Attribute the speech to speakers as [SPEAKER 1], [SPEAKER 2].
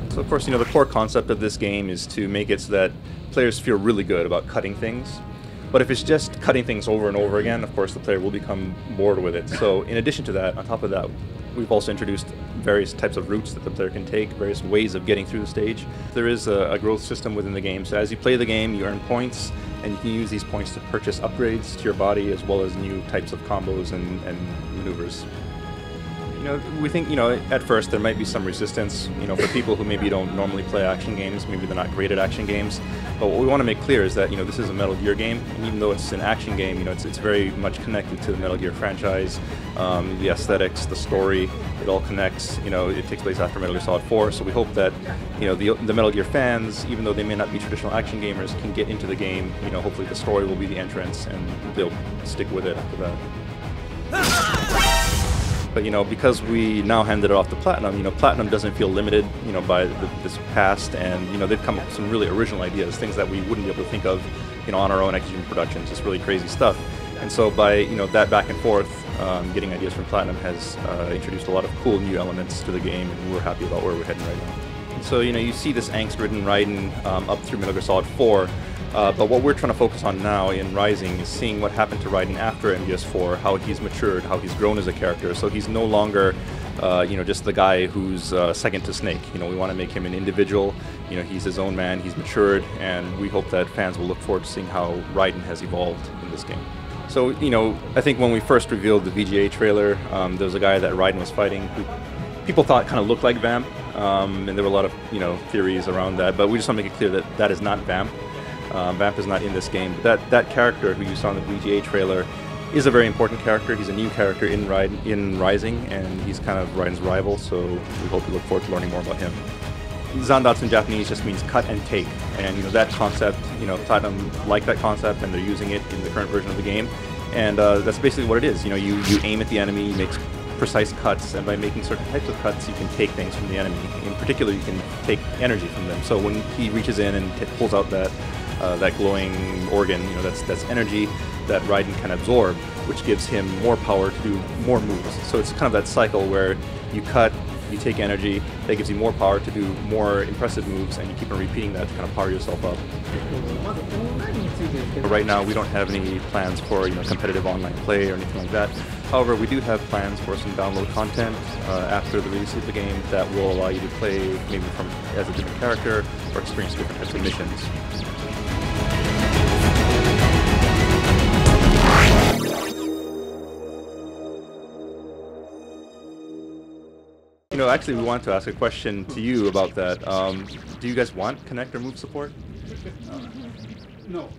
[SPEAKER 1] So of course, the core concept of this game is to make it so that players feel really good about cutting things. But if it's just cutting things over and over again, of course the player will become bored with it. So in addition to that, on top of that, we've also introduced various types of routes that the player can take, various ways of getting through the stage. There is a growth system within the game, so as you play the game, you earn points, and you can use these points to purchase upgrades to your body, as well as new types of combos and maneuvers. We think, at first there might be some resistance, for people who maybe don't normally play action games, maybe they're not great at action games. But what we want to make clear is that, this is a Metal Gear game, and even though it's an action game, it's very much connected to the Metal Gear franchise. The aesthetics, the story, it all connects. It takes place after Metal Gear Solid 4, so we hope that, the Metal Gear fans, even though they may not be traditional action gamers, can get into the game. Hopefully the story will be the entrance, and they'll stick with it after that. But because we now handed it off to Platinum, Platinum doesn't feel limited, by this past, and they've come up with some really original ideas, things that we wouldn't be able to think of, on our own X-Gene productions, just really crazy stuff. And so by that back and forth, getting ideas from Platinum has introduced a lot of cool new elements to the game, and we're happy about where we're heading right now. And so you see this angst-ridden Raiden up through Metal Gear Solid 4. But what we're trying to focus on now in Rising is seeing what happened to Raiden after MGS4, how he's matured, how he's grown as a character. So he's no longer, just the guy who's second to Snake. We want to make him an individual. He's his own man, he's matured, and we hope that fans will look forward to seeing how Raiden has evolved in this game. So, I think when we first revealed the VGA trailer, there was a guy that Raiden was fighting who people thought kind of looked like Vamp, and there were a lot of, theories around that. But we just want to make it clear that that is not Vamp. Vamp is not in this game, but that character who you saw in the VGA trailer is a very important character. He's a new character in Rising, and he's kind of Raiden's rival, so we hope you look forward to learning more about him. Zandatsu in Japanese just means cut and take, and that concept, Platinum liked that concept, and they're using it in the current version of the game, and that's basically what it is. You aim at the enemy, you make precise cuts, and by making certain types of cuts, you can take things from the enemy. In particular, you can take energy from them. So when he reaches in and pulls out that glowing organ, that's energy that Raiden can absorb, which gives him more power to do more moves. So it's kind of that cycle where you cut, you take energy, that gives you more power to do more impressive moves, and you keep on repeating that to kind of power yourself up. But right now, we don't have any plans for competitive online play or anything like that. However, we do have plans for some download content after the release of the game that will allow you to play maybe as a different character or experience different types of missions. Actually, we wanted to ask a question to you about that. Do you guys want Connect or Move support?
[SPEAKER 2] No.